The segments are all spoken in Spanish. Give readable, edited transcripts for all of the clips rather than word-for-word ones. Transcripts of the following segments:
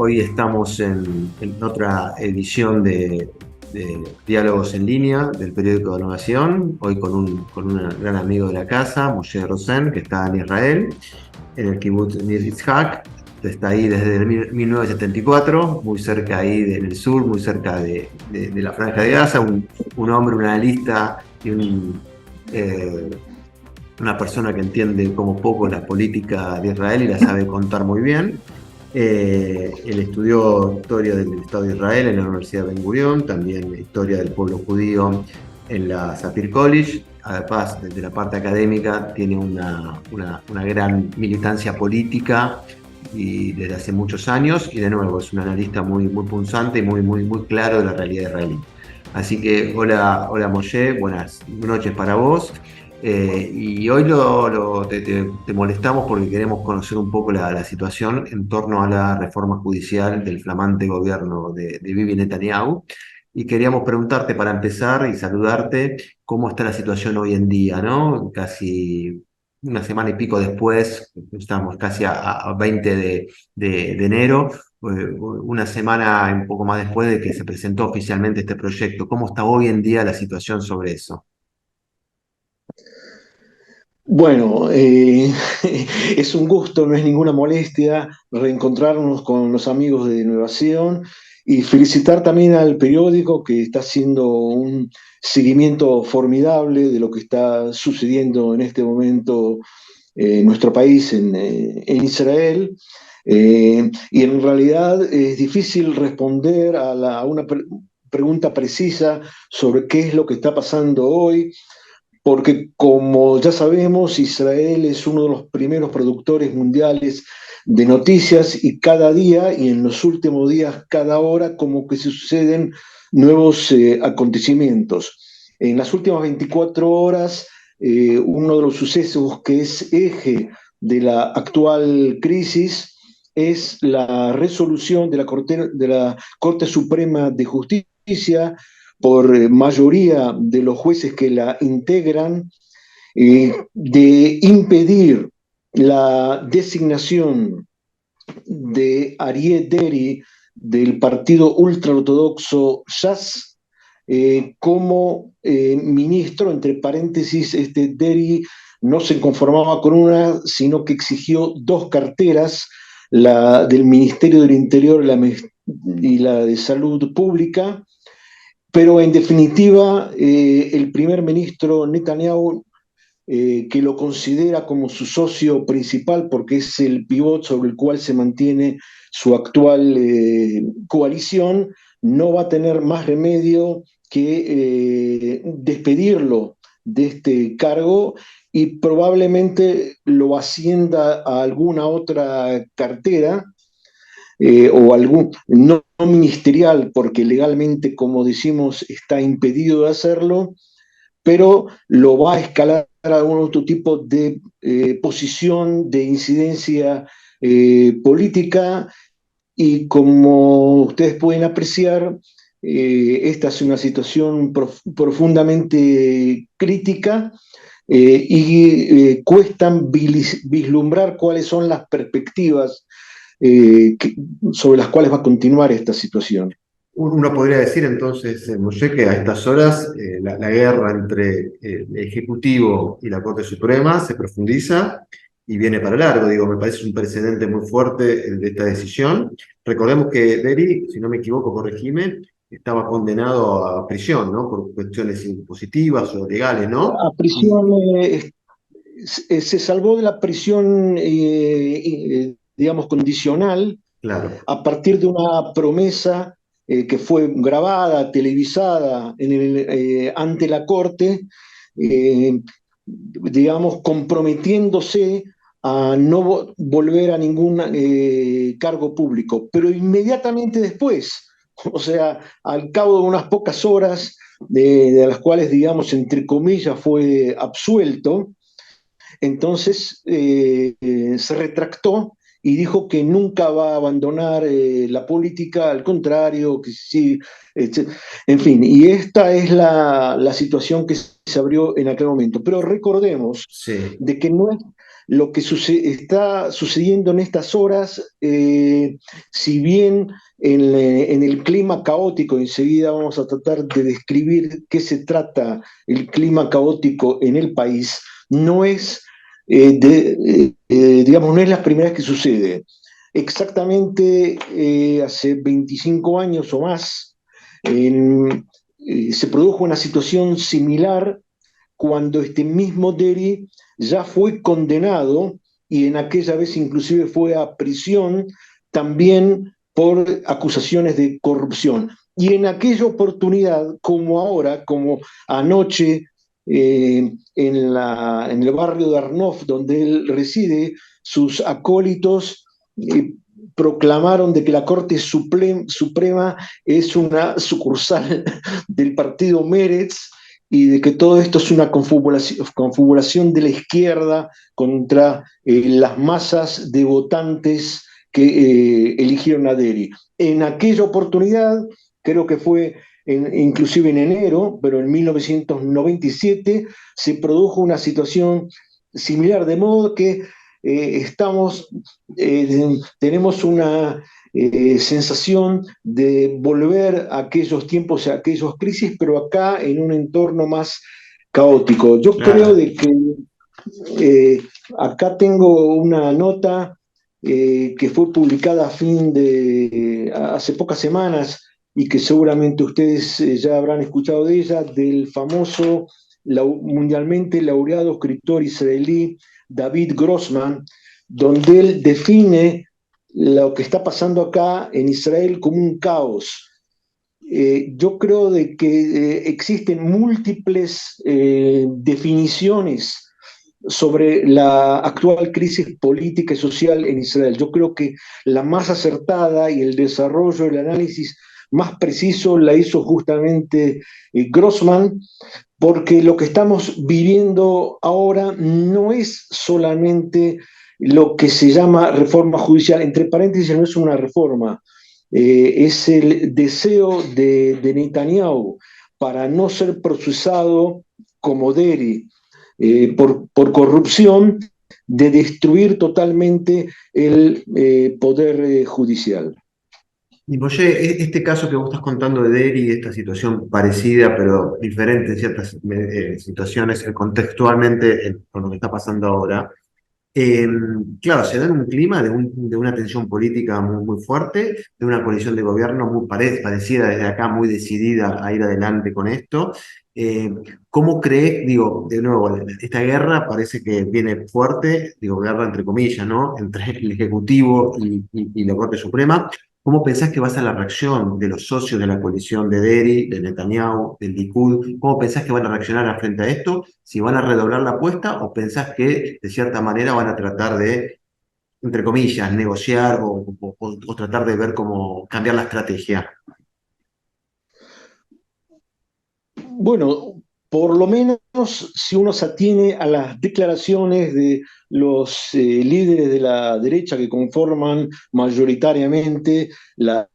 Hoy estamos en otra edición de Diálogos en Línea del periódico de Innovación, hoy con un gran amigo de la casa, Moshe Rosen, que está en Israel, en el kibbutz Nir Yitzhak. Está ahí desde el 1974, muy cerca ahí en el sur, muy cerca de la Franja de Gaza, un hombre, un analista y eh, una persona que entiende como poco la política de Israel y la sabe contar muy bien. Él estudió historia del Estado de Israel en la Universidad de Ben Gurión, también historia del pueblo judío en la Sapir College. Además, desde la parte académica, tiene una gran militancia política y desde hace muchos años, y de nuevo es un analista muy punzante y muy claro de la realidad israelí. Así que hola Moshe, buenas noches para vos. Y hoy te molestamos porque queremos conocer un poco la situación en torno a la reforma judicial del flamante gobierno de Bibi Netanyahu. Y queríamos preguntarte para empezar y saludarte cómo está la situación hoy en día, ¿no? Casi una semana y pico después, estamos casi a 20 de enero, una semana un poco más después de que se presentó oficialmente este proyecto. ¿Cómo está hoy en día la situación sobre eso? Bueno, es un gusto, no es ninguna molestia reencontrarnos con los amigos de Innovación y felicitar también al periódico que está haciendo un seguimiento formidable de lo que está sucediendo en este momento en nuestro país, en Israel. Y en realidad es difícil responder a una pregunta precisa sobre qué es lo que está pasando hoy porque como ya sabemos, Israel es uno de los primeros productores mundiales de noticias y cada día y en los últimos días, cada hora, como que se suceden nuevos acontecimientos. En las últimas 24 horas, uno de los sucesos que es eje de la actual crisis es la resolución de la Corte Suprema de Justicia por mayoría de los jueces que la integran, de impedir la designación de Arieh Deri del partido ultraortodoxo Shas como ministro, entre paréntesis, este Deri no se conformaba con una, sino que exigió dos carteras, la del Ministerio del Interior y la de Salud Pública, pero en definitiva, el primer ministro Netanyahu, que lo considera como su socio principal porque es el pivot sobre el cual se mantiene su actual coalición, no va a tener más remedio que despedirlo de este cargo y probablemente lo ascienda a alguna otra cartera o algún no ministerial, porque legalmente, como decimos, está impedido de hacerlo, pero lo va a escalar a algún otro tipo de posición, de incidencia política, y como ustedes pueden apreciar, esta es una situación profundamente crítica cuestan vislumbrar cuáles son las perspectivas eh, que- sobre las cuales va a continuar esta situación. Uno podría decir entonces, Moshe, que a estas horas la guerra entre el Ejecutivo y la Corte Suprema se profundiza y viene para largo. Digo, me parece un precedente muy fuerte el de esta decisión. Recordemos que Deri, si no me equivoco, corregime, estaba condenado a prisión, ¿no? Por cuestiones impositivas o legales, ¿no? A prisión, se salvó de la prisión, digamos, condicional Claro. a partir de una promesa que fue grabada, televisada ante la Corte, eh, digamos, comprometiéndose a no volver a ningún cargo público. Pero inmediatamente después, o sea, al cabo de unas pocas horas, de las cuales, digamos, entre comillas, fue absuelto, entonces se retractó y dijo que nunca va a abandonar la política, al contrario, que sí, en fin, y esta es la situación que se abrió en aquel momento. Pero recordemos Sí. de que no es, lo que está sucediendo en estas horas, si bien en el clima caótico, enseguida vamos a tratar de describir qué se trata el clima caótico en el país, no es, digamos, no es la primera vez que sucede. Exactamente hace 25 años o más, se produjo una situación similar cuando este mismo Deri ya fue condenado y en aquella vez inclusive fue a prisión también por acusaciones de corrupción. Y en aquella oportunidad, como ahora, como anoche en el barrio de Arnof, donde él reside, sus acólitos proclamaron de que la Corte Suprema es una sucursal del partido Meretz y de que todo esto es una configuración de la izquierda contra las masas de votantes que eligieron a Deri. En aquella oportunidad, creo que fue inclusive en enero, pero en 1997, se produjo una situación similar, de modo que tenemos una sensación de volver a aquellos tiempos, a aquellos crisis, pero acá en un entorno más caótico. Yo creo Claro. de que eh, acá tengo una nota que fue publicada hace pocas semanas y que seguramente ustedes ya habrán escuchado de ella, del famoso mundialmente laureado escritor israelí David Grossman, donde él define lo que está pasando acá en Israel como un caos. Yo creo de que existen múltiples definiciones sobre la actual crisis política y social en Israel. Yo creo que la más acertada y el desarrollo, el análisis más preciso la hizo justamente Grossman, porque lo que estamos viviendo ahora no es solamente lo que se llama reforma judicial, entre paréntesis, no es una reforma, es el deseo de Netanyahu para no ser procesado como Deri por corrupción, de destruir totalmente el poder judicial. Y Moshe, este caso que vos estás contando de Deri, esta situación parecida pero diferente en ciertas situaciones, contextualmente con lo que está pasando ahora, eh, claro, se da en un clima de una tensión política muy fuerte, de una coalición de gobierno muy parecida desde acá, muy decidida a ir adelante con esto. Eh, ¿Cómo crees, digo, de nuevo, esta guerra parece que viene fuerte, digo, guerra entre comillas, ¿no? Entre el Ejecutivo y la Corte Suprema. ¿Cómo pensás que va a ser la reacción de los socios de la coalición de Deri, de Netanyahu, del Likud? ¿Cómo pensás que van a reaccionar frente a esto? ¿Si van a redoblar la apuesta o pensás que de cierta manera van a tratar de, entre comillas, negociar o tratar de ver cómo cambiar la estrategia? Bueno, por lo menos si uno se atiene a las declaraciones de los líderes de la derecha que conforman mayoritariamente la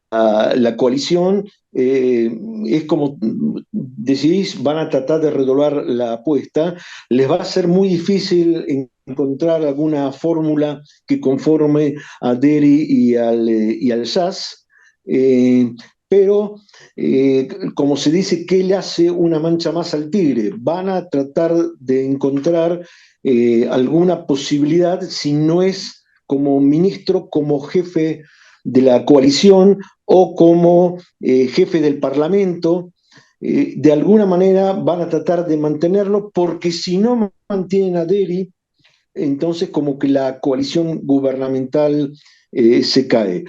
coalición, es como decís, van a tratar de redoblar la apuesta. Les va a ser muy difícil encontrar alguna fórmula que conforme a Deri y al SAS. Eh, pero como se dice, ¿qué le hace una mancha más al tigre? Van a tratar de encontrar alguna posibilidad, si no es como ministro, como jefe de la coalición o como jefe del Parlamento. De alguna manera van a tratar de mantenerlo porque si no mantienen a Deri, entonces como que la coalición gubernamental se cae.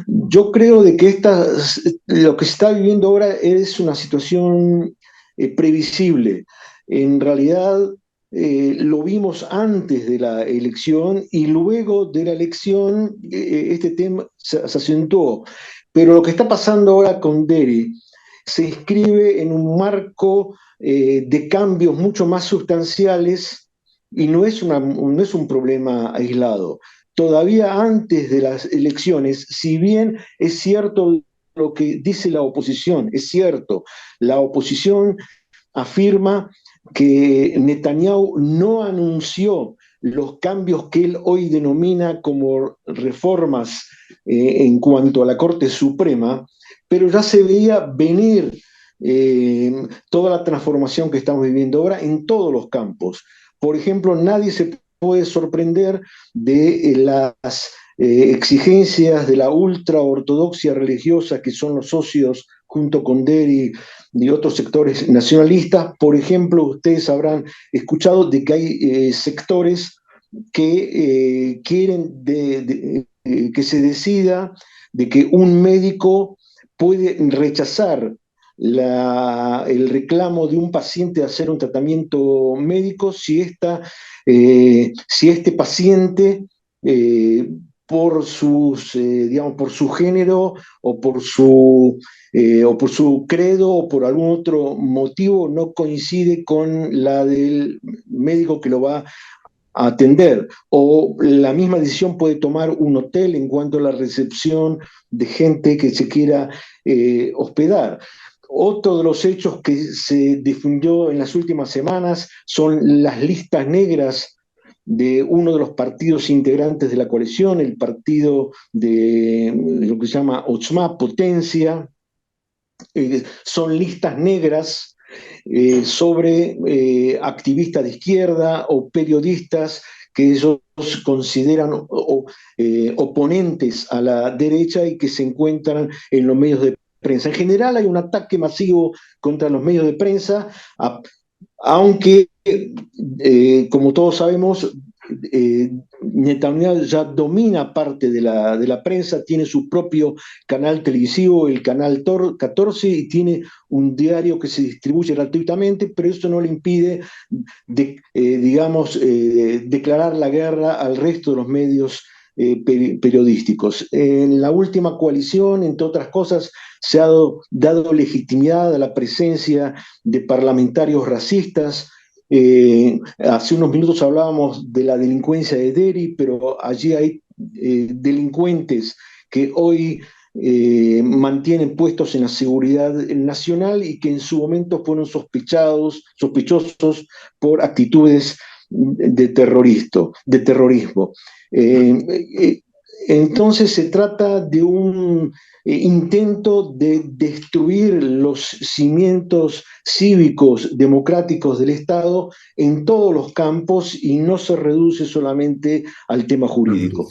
Yo creo de que lo que se está viviendo ahora es una situación previsible. En realidad lo vimos antes de la elección y luego de la elección este tema se acentuó. Pero lo que está pasando ahora con Deri se inscribe en un marco de cambios mucho más sustanciales y no es un problema aislado. Todavía antes de las elecciones, si bien es cierto lo que dice la oposición, es cierto, la oposición afirma que Netanyahu no anunció los cambios que él hoy denomina como reformas en cuanto a la Corte Suprema, pero ya se veía venir toda la transformación que estamos viviendo ahora en todos los campos. Por ejemplo, nadie se puede sorprender de las exigencias de la ultraortodoxia religiosa que son los socios junto con Deri y otros sectores nacionalistas. Por ejemplo, ustedes habrán escuchado de que hay sectores que quieren que se decida de que un médico puede rechazar el reclamo de un paciente de hacer un tratamiento médico si este paciente eh, digamos, por su género o por su credo o por algún otro motivo no coincide con la del médico que lo va a atender. O la misma decisión puede tomar un hotel en cuanto a la recepción de gente que se quiera hospedar. Otro de los hechos que se difundió en las últimas semanas son las listas negras de uno de los partidos integrantes de la coalición, el partido de lo que se llama Otzma Potencia. Son listas negras sobre activistas de izquierda o periodistas que ellos consideran oponentes a la derecha y que se encuentran en los medios de prensa. En general hay un ataque masivo contra los medios de prensa, aunque, como todos sabemos, Netanyahu ya domina parte de la prensa, tiene su propio canal televisivo, el canal 14, y tiene un diario que se distribuye gratuitamente, pero eso no le impide, digamos, declarar la guerra al resto de los medios periodísticos. En la última coalición, entre otras cosas, se ha dado legitimidad a la presencia de parlamentarios racistas. Hace unos minutos hablábamos de la delincuencia de Deri, pero allí hay delincuentes que hoy mantienen puestos en la seguridad nacional y que en su momento fueron sospechosos por actitudes de terrorismo. Eh, eh, entonces se trata de un intento de destruir los cimientos cívicos, democráticos del Estado en todos los campos y no se reduce solamente al tema jurídico.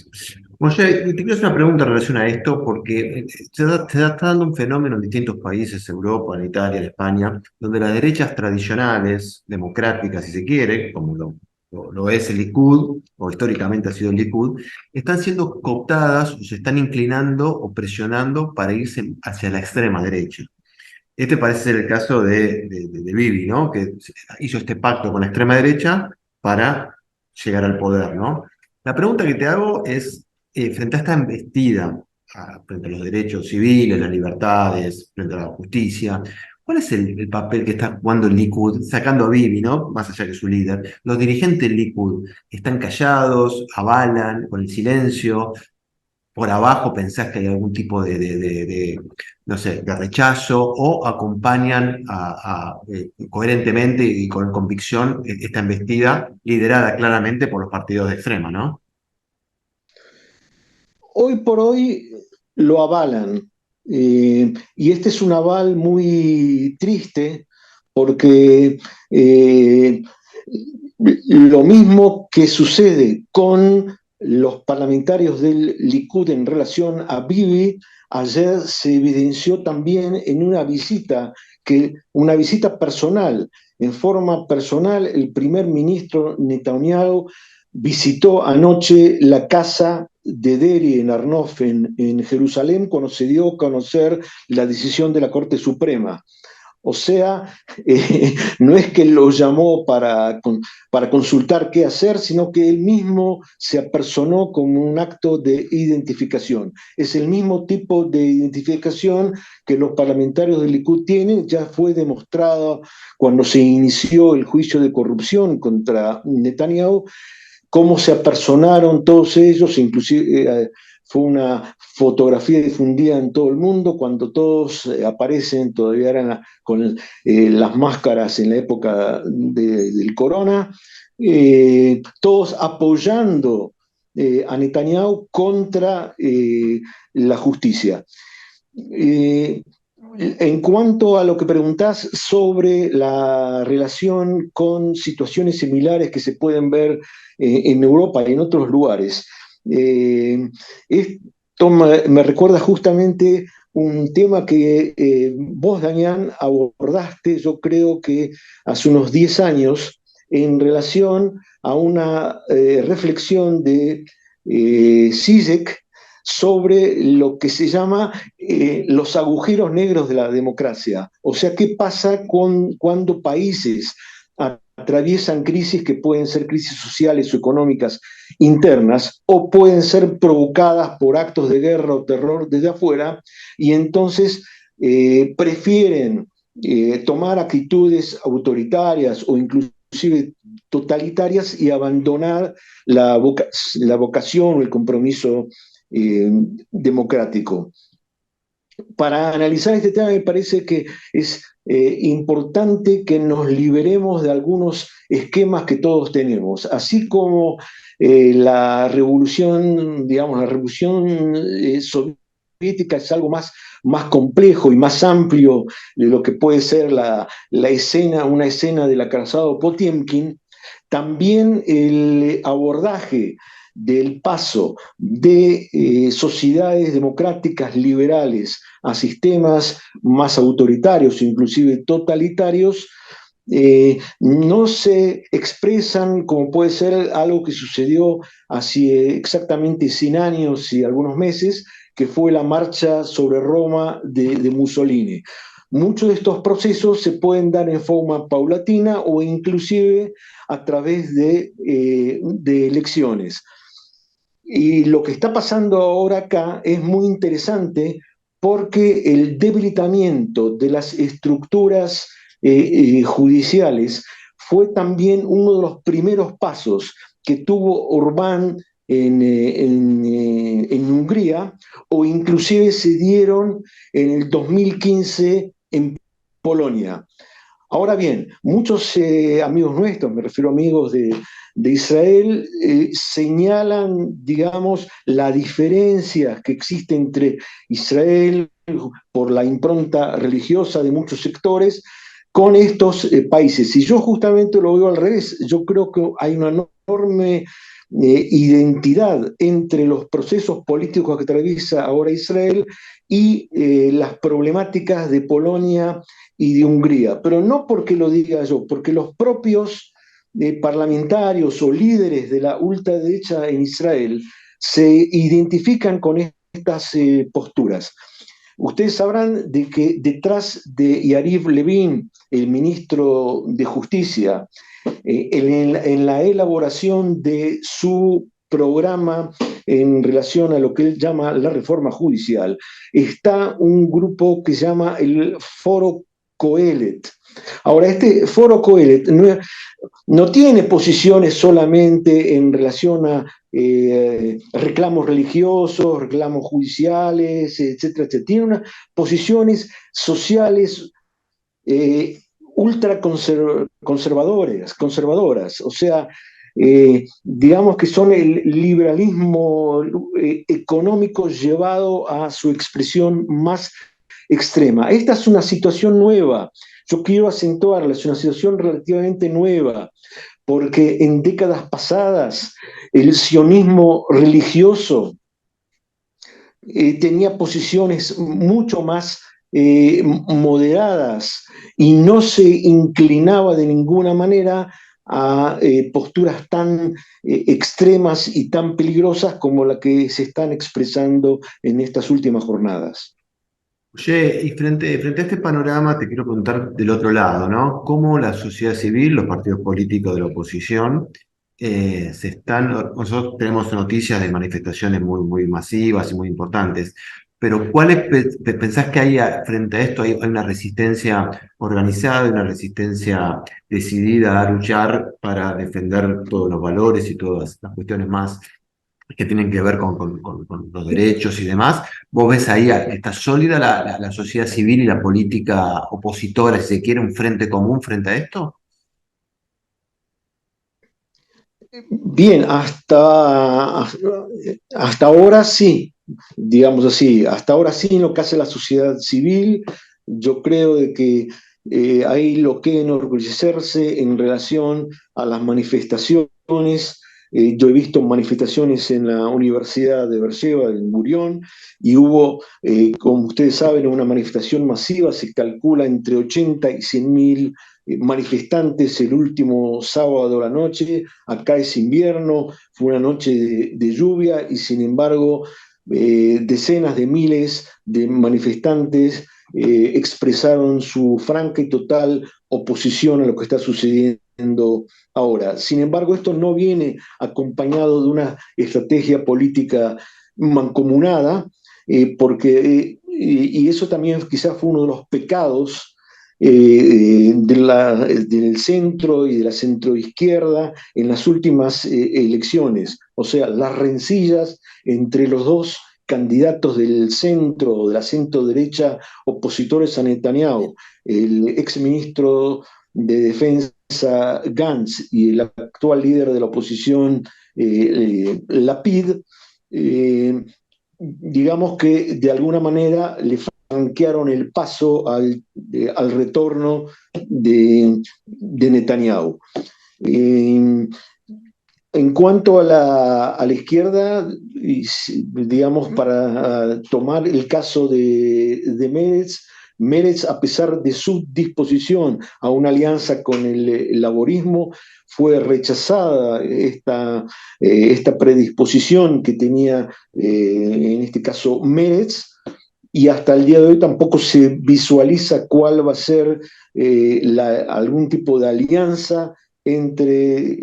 Oye, te quiero hacer una pregunta en relación a esto, porque está dando un fenómeno en distintos países, Europa, en Italia, en España, donde las derechas tradicionales, democráticas, si se quiere, como lo es el Likud, o históricamente ha sido el Likud, están siendo cooptadas o se están inclinando o presionando para irse hacia la extrema derecha. Este parece ser el caso de Bibi, ¿no? Que hizo este pacto con la extrema derecha para llegar al poder, ¿no? La pregunta que te hago es, frente a esta embestida, frente a los derechos civiles, las libertades, frente a la justicia, ¿cuál es el papel que está jugando el Likud, sacando a Bibi, ¿no? Más allá que su líder. Los dirigentes del Likud están callados, avalan con el silencio, por abajo pensás que hay algún tipo no sé, de rechazo o acompañan coherentemente y con convicción esta embestida liderada claramente por los partidos de extrema, ¿no? Hoy por hoy lo avalan. Y este es un aval muy triste porque lo mismo que sucede con los parlamentarios del Likud en relación a Bibi, ayer se evidenció también en una visita personal. En forma personal, el primer ministro Netanyahu visitó anoche la casa de Deri en Arnof, en Jerusalén, cuando se dio a conocer la decisión de la Corte Suprema. O sea, no es que lo llamó para consultar qué hacer, sino que él mismo se apersonó como un acto de identificación. Es el mismo tipo de identificación que los parlamentarios del Likud tienen, ya fue demostrado cuando se inició el juicio de corrupción contra Netanyahu, cómo se apersonaron todos ellos, inclusive fue una fotografía difundida en todo el mundo cuando todos aparecen, todavía eran con las máscaras en la época del corona, todos apoyando a Netanyahu contra la justicia. Eh, en cuanto a lo que preguntás sobre la relación con situaciones similares que se pueden ver en Europa y en otros lugares, esto me recuerda justamente un tema que vos, Damián, abordaste, yo creo que hace unos 10 años, en relación a una reflexión de Zizek sobre lo que se llama los agujeros negros de la democracia. O sea, ¿qué pasa cuando países atraviesan crisis que pueden ser crisis sociales o económicas internas o pueden ser provocadas por actos de guerra o terror desde afuera y entonces prefieren tomar actitudes autoritarias o inclusive totalitarias y abandonar la vocación o el compromiso eh, democrático? Para analizar este tema me parece que es importante que nos liberemos de algunos esquemas que todos tenemos, así como la revolución, digamos, la revolución soviética es algo más complejo y más amplio de lo que puede ser la escena, una escena del acorazado Potiemkin. También el abordaje del paso de sociedades democráticas liberales a sistemas más autoritarios, inclusive totalitarios, no se expresan como puede ser algo que sucedió hace exactamente 100 años y algunos meses, que fue la marcha sobre Roma de Mussolini. Muchos de estos procesos se pueden dar en forma paulatina o inclusive a través de elecciones. Y lo que está pasando ahora acá es muy interesante porque el debilitamiento de las estructuras judiciales fue también uno de los primeros pasos que tuvo Orbán en Hungría, o inclusive se dieron en el 2015 en Polonia. Ahora bien, muchos amigos nuestros, me refiero a amigos de Israel, señalan, digamos, la diferencia que existe entre Israel por la impronta religiosa de muchos sectores con estos países. Y yo justamente lo veo al revés. Yo creo que hay una enorme identidad entre los procesos políticos que atraviesa ahora Israel y las problemáticas de Polonia y de Hungría, pero no porque lo diga yo, porque los propios parlamentarios o líderes de la ultraderecha en Israel se identifican con estas posturas. Ustedes sabrán de que detrás de Yariv Levin, el ministro de Justicia, en la elaboración de su programa en relación a lo que él llama la reforma judicial, está un grupo que se llama el Foro Coelet. Ahora, este Foro Coelet no tiene posiciones solamente en relación a reclamos religiosos, reclamos judiciales, etcétera, etcétera. Tiene unas posiciones sociales eh, conservadoras, o sea, digamos que son el liberalismo económico llevado a su expresión más extrema. Esta es una situación nueva, yo quiero acentuarla, es una situación relativamente nueva, porque en décadas pasadas el sionismo religioso tenía posiciones mucho más moderadas y no se inclinaba de ninguna manera a posturas tan extremas y tan peligrosas como la que se están expresando en estas últimas jornadas. Oye, y frente a este panorama te quiero preguntar del otro lado, ¿no? ¿Cómo la sociedad civil, los partidos políticos de la oposición, nosotros tenemos noticias de manifestaciones muy masivas y muy importantes, pero pensás que hay frente a esto hay una resistencia organizada, una resistencia decidida a luchar para defender todos los valores y todas las cuestiones más que tienen que ver con los derechos y demás? ¿Vos ves ahí, está sólida la sociedad civil y la política opositora, si se quiere, un frente común frente a esto? Bien, hasta ahora sí, digamos así, hasta ahora sí en lo que hace la sociedad civil, yo creo de que hay lo que enorgullecerse en relación a las manifestaciones. Yo he visto manifestaciones en la Universidad de Beersheba, en Burión, y hubo, como ustedes saben, una manifestación masiva, se calcula entre 80 y 100 mil manifestantes el último sábado a la noche. Acá es invierno, fue una noche de lluvia y sin embargo decenas de miles de manifestantes expresaron su franca y total oposición a lo que está sucediendo ahora. Sin embargo, esto no viene acompañado de una estrategia política mancomunada, y eso también quizás fue uno de los pecados del centro y de la centroizquierda en las últimas elecciones. O sea, las rencillas entre los dos candidatos del centro o de la centro derecha opositores a Netanyahu, el exministro de Defensa Gantz y el actual líder de la oposición Lapid, eh, digamos que de alguna manera le franquearon el paso al retorno de Netanyahu. Eh, en cuanto a la izquierda, digamos, para tomar el caso de Meretz, a pesar de su disposición a una alianza con el laborismo, fue rechazada esta predisposición que tenía, en este caso, Meretz, y hasta el día de hoy tampoco se visualiza cuál va a ser algún tipo de alianza entre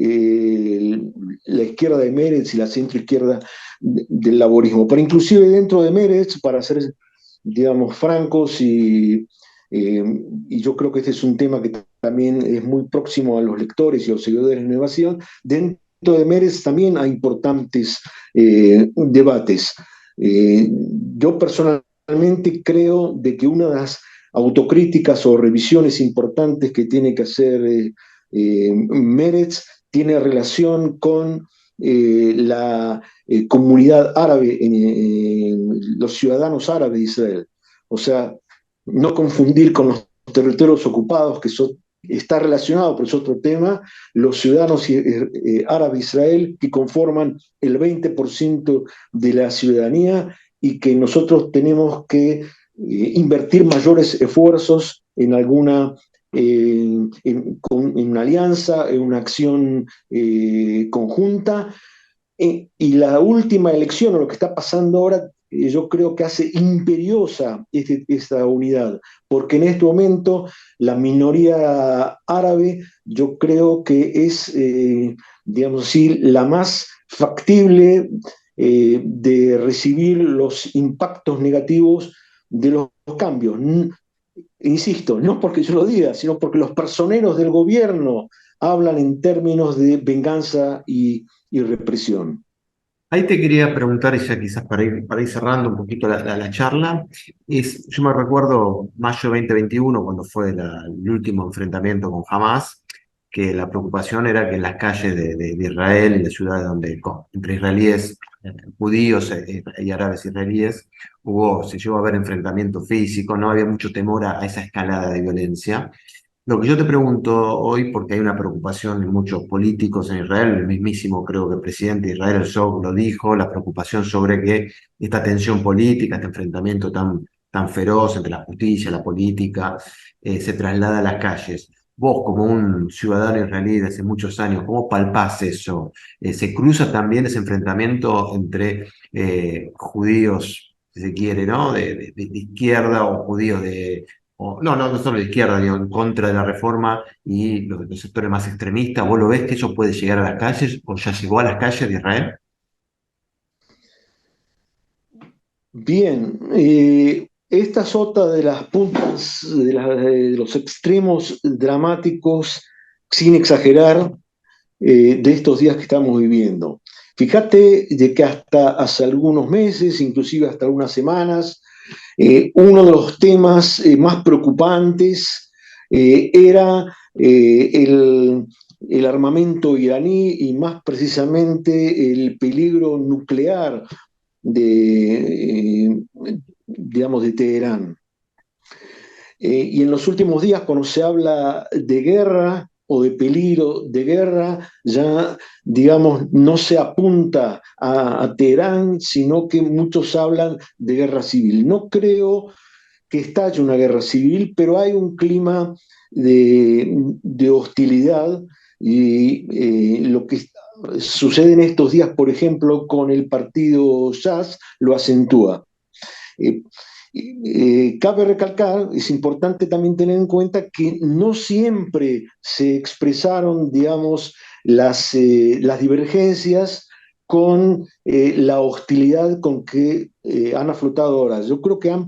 la izquierda de Meretz y la centroizquierda del laborismo. Pero inclusive dentro de Meretz, para ser, digamos, francos, y yo creo que este es un tema que también es muy próximo a los lectores y a los seguidores de la innovación, dentro de Meretz también hay importantes debates. Yo personalmente creo de que una de las autocríticas o revisiones importantes que tiene que hacer Meretz tiene relación con la comunidad árabe, los ciudadanos árabes de Israel. O sea, no confundir con los territorios ocupados, está relacionado, pero es otro tema, los ciudadanos árabes de Israel que conforman el 20% de la ciudadanía y que nosotros tenemos que invertir mayores esfuerzos en alguna en una alianza, en una acción conjunta. Y la última elección, o lo que está pasando ahora, yo creo que hace imperiosa esta unidad, porque en este momento la minoría árabe yo creo que es, digamos así, la más factible de recibir los impactos negativos de los cambios. Insisto, no porque yo lo diga, sino porque los personeros del gobierno hablan en términos de venganza y represión. Ahí te quería preguntar, y ya quizás para ir cerrando un poquito la charla, yo me recuerdo mayo 2021, cuando fue el último enfrentamiento con Hamas, que la preocupación era que en las calles de Israel y de ciudades donde entre israelíes, judíos y árabes israelíes, se llegó a ver enfrentamiento físico, no había mucho temor a esa escalada de violencia. Lo que yo te pregunto hoy, porque hay una preocupación en muchos políticos en Israel, el mismísimo creo que el presidente de Israel Herzog lo dijo, la preocupación sobre que esta tensión política, este enfrentamiento tan feroz entre la justicia, la política, se traslada a las calles. Vos, como un ciudadano israelí de hace muchos años, ¿cómo palpás eso? ¿Se cruza también ese enfrentamiento entre judíos, si se quiere, ¿no? De izquierda o judíos no solo de izquierda, digo, en contra de la reforma y los sectores más extremistas? ¿Vos lo ves que eso puede llegar a las calles o ya llegó a las calles de Israel? Bien, esta es otra de las puntas, de los extremos dramáticos, sin exagerar, de estos días que estamos viviendo. Fíjate de que hasta hace algunos meses, inclusive hasta unas semanas, uno de los temas más preocupantes era el armamento iraní y más precisamente el peligro nuclear de, digamos, de Teherán. Y en los últimos días, cuando se habla de guerra o de peligro de guerra, ya, digamos, no se apunta a Teherán, sino que muchos hablan de guerra civil. No creo que estalle una guerra civil, pero hay un clima de hostilidad y lo que sucede en estos días, por ejemplo, con el partido Jazz, lo acentúa. Eh, Cabe recalcar, es importante también tener en cuenta que no siempre se expresaron, digamos, las divergencias con la hostilidad con que han aflotado ahora. Yo creo que han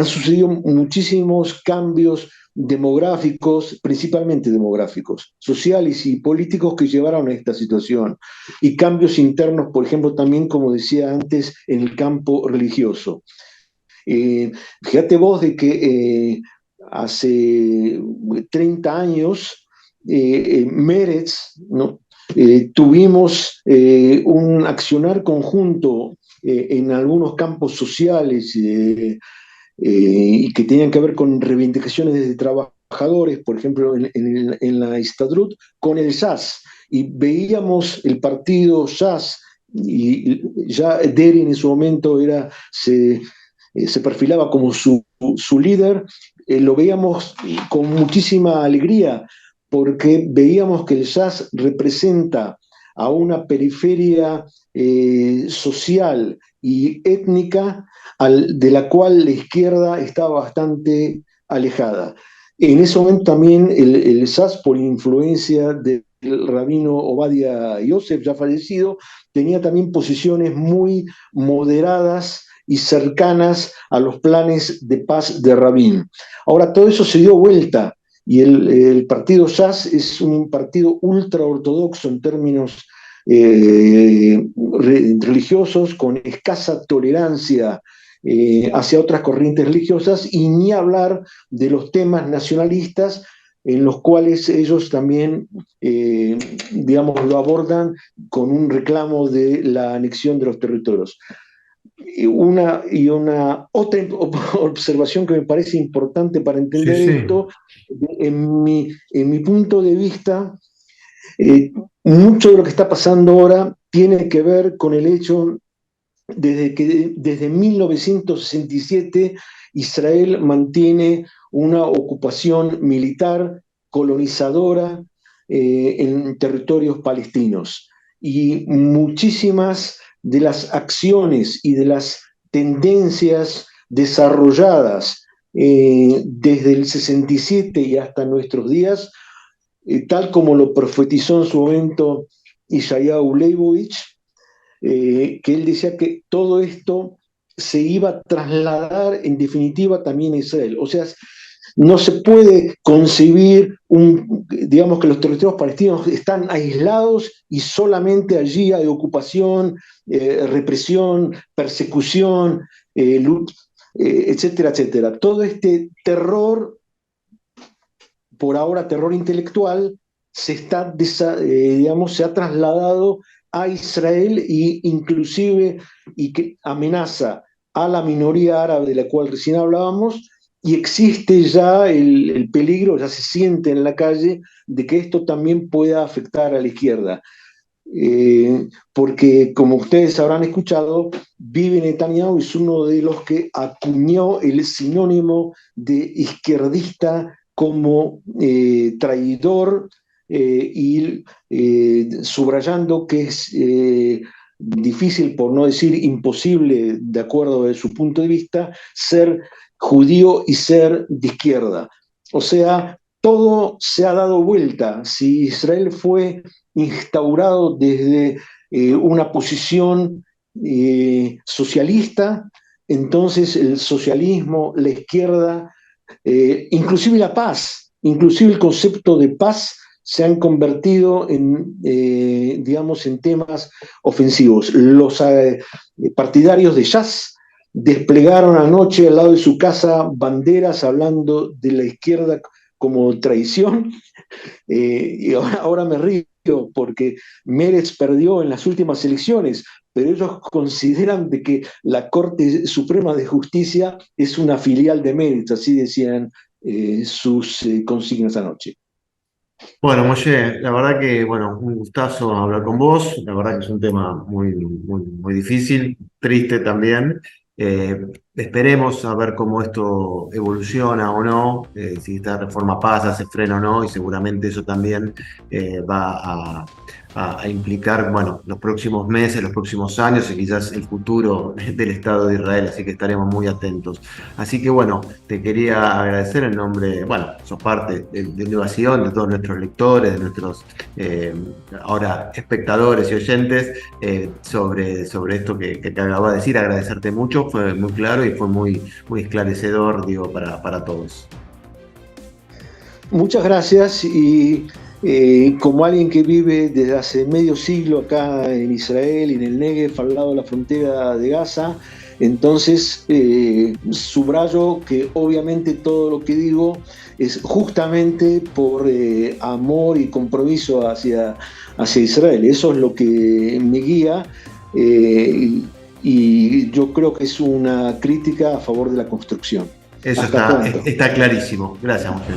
sucedido muchísimos cambios demográficos, principalmente demográficos, sociales y políticos que llevaron a esta situación. Y cambios internos, por ejemplo, también, como decía antes, en el campo religioso. Fíjate vos de que hace 30 años, Meretz, ¿no? Tuvimos un accionar conjunto en algunos campos sociales y que tenían que ver con reivindicaciones de trabajadores, por ejemplo, en la Histadrut, con el SAS. Y veíamos el partido SAS, y ya Derin en su momento se perfilaba como su líder, lo veíamos con muchísima alegría, porque veíamos que el jazz representa a una periferia social y étnica de la cual la izquierda estaba bastante alejada. En ese momento también el jazz, por influencia del rabino Obadia Yosef, ya fallecido, tenía también posiciones muy moderadas y cercanas a los planes de paz de Rabin. Ahora, todo eso se dio vuelta y el partido Jazz es un partido ultraortodoxo en términos religiosos, con escasa tolerancia hacia otras corrientes religiosas, y ni hablar de los temas nacionalistas en los cuales ellos también, digamos, lo abordan con un reclamo de la anexión de los territorios. Una otra observación que me parece importante para Sí, entender sí. esto, en mi punto de vista, mucho de lo que está pasando ahora tiene que ver con el hecho desde 1967 Israel mantiene una ocupación militar colonizadora en territorios palestinos. Y muchísimas de las acciones y de las tendencias desarrolladas desde el 67 y hasta nuestros días, tal como lo profetizó en su momento Yeshayahu Leibovich, que él decía que todo esto se iba a trasladar en definitiva también a Israel. O sea, no se puede concebir digamos, que los territorios palestinos están aislados y solamente allí hay ocupación, represión, persecución, etcétera, etcétera. Todo este terror, por ahora terror intelectual, digamos, se ha trasladado a Israel inclusive y que amenaza a la minoría árabe de la cual recién hablábamos, y existe ya el peligro, ya se siente en la calle, de que esto también pueda afectar a la izquierda. Porque, como ustedes habrán escuchado, Bibi Netanyahu es uno de los que acuñó el sinónimo de izquierdista como traidor, y subrayando que es difícil, por no decir imposible, de acuerdo a su punto de vista, ser judío y ser de izquierda. O sea, todo se ha dado vuelta. Si Israel fue instaurado desde una posición socialista, entonces el socialismo, la izquierda, inclusive la paz, inclusive el concepto de paz, se han convertido digamos, en temas ofensivos. Los partidarios de Jazz desplegaron anoche al lado de su casa banderas hablando de la izquierda como traición. Y ahora me río porque Meretz perdió en las últimas elecciones, pero ellos consideran de que la Corte Suprema de Justicia es una filial de Meretz, así decían sus consignas anoche. Bueno, Moshe, la verdad que, bueno, un gustazo hablar con vos. La verdad que es un tema muy difícil, triste también. Esperemos a ver cómo esto evoluciona o no, si esta reforma pasa, se frena o no, y seguramente eso también va a implicar, bueno, los próximos meses, los próximos años y quizás el futuro del Estado de Israel, así que estaremos muy atentos. Así que, bueno, te quería agradecer en nombre, bueno, sos parte de Innovación, de todos nuestros lectores, de nuestros ahora espectadores y oyentes, sobre esto que te acabo de decir, agradecerte mucho, fue muy claro y fue muy esclarecedor, digo, para todos. Muchas gracias y como alguien que vive desde hace medio siglo acá en Israel y en el Negev, al lado de la frontera de Gaza, entonces subrayo que obviamente todo lo que digo es justamente por amor y compromiso hacia Israel. Eso es lo que me guía y yo creo que es una crítica a favor de la construcción. Eso Hasta pronto. está clarísimo. Gracias, Ángel.